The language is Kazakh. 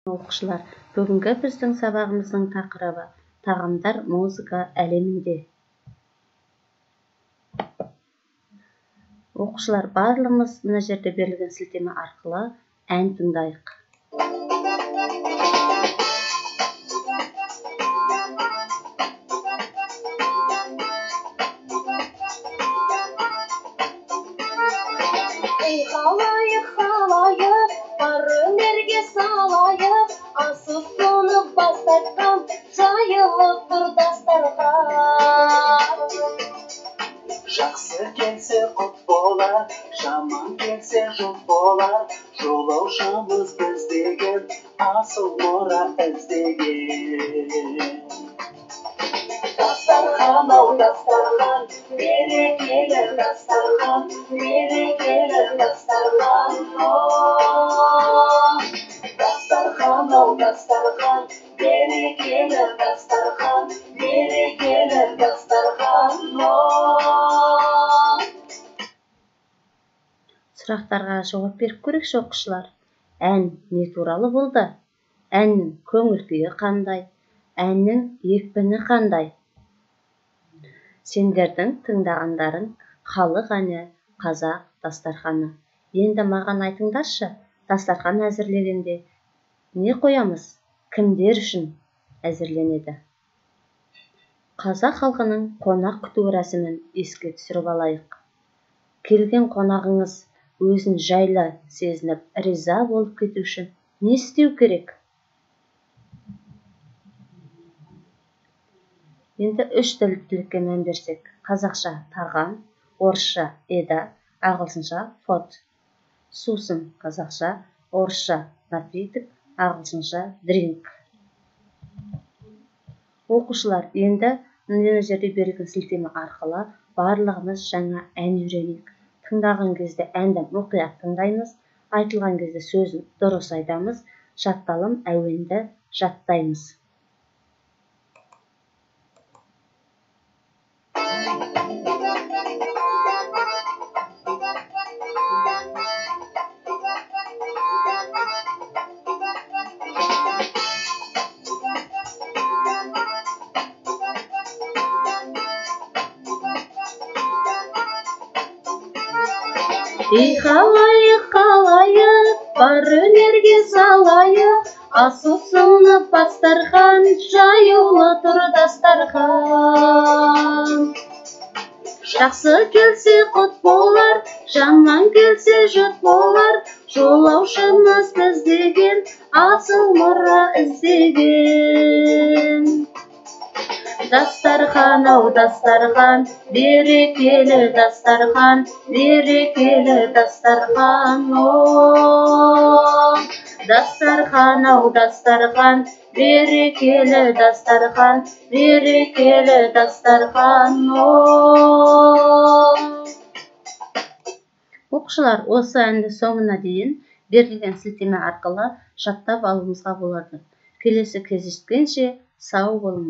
Оқушылар, бүгінгі біздің сабағымыздың тақырыбы тағамдар музыка әлемінде. Оқушылар, барлығымыз мына жерде берілген сілтеме арқылы ән тыңдайық. Ей халайық, халайық, бар өнерге салайық, асыл соны бастатқан, жайылып тұр дастархан. Жақсы келсе құт болар, жаман келсе жұт болар, жолаушымыз іздеген, асыл мұра іздеген. Дастархан, ау дастархан, берекелі дастархан, берекелі дастархан. Дастархан, ау дастархан, берекелі дастархан, берекелі дастархан. Сұрақтарға жауап беріп көрейікші оқушылар. Ән не туралы болды? Әннің көңіл күйі қандай? Әннің екпіні қандай? Сендердің тыңдағандарың халық әні, қазақ дастарханы. Енді маған айтыңдаршы, дастархан әзірлегенде не қоямыз? Кімдер үшін әзірленеді? Қазақ халқының қонақ күту рәсімін еске түсіріп алайық. Келген қонағыңыз өзін жайлы сезініп, риза болып кету үшін не істеу керек? Енді үш тілділікке мән берсек, қазақша тағам, орысша еда, ағылшынша фуд. Сусын қазақша, орысша напиток, ағылшынша дринк. Оқушылар, енді мына жерде берілген сілтеме арқылы барлығымыз жаңа ән үйренейік. Тыңдаған кезде әнді мұқият тыңдаймыз, айтылған кезде сөзін дұрыс айтамыз, жатталым әуенді жаттаймыз. Ей халайық, халайық, бар өнерге салайық, асыл соны дастархан, жаюлы тұр дастархан. Жақсы келсе құт болар, жаман келсе жұт болар, жолаушымыз іздеген, асыл мұра іздеген. Дастархан, ау дастархан, берекелі дастархан, берекелі дастархан. Дастархан, ау дастархан, берекелі дастархан, берекелі дастархан. Оқушылар, осы әнді соңына дейін берілген сілтеме арқылы жаттап алуымызға болады. Келесі кездескенше сау болыңыз.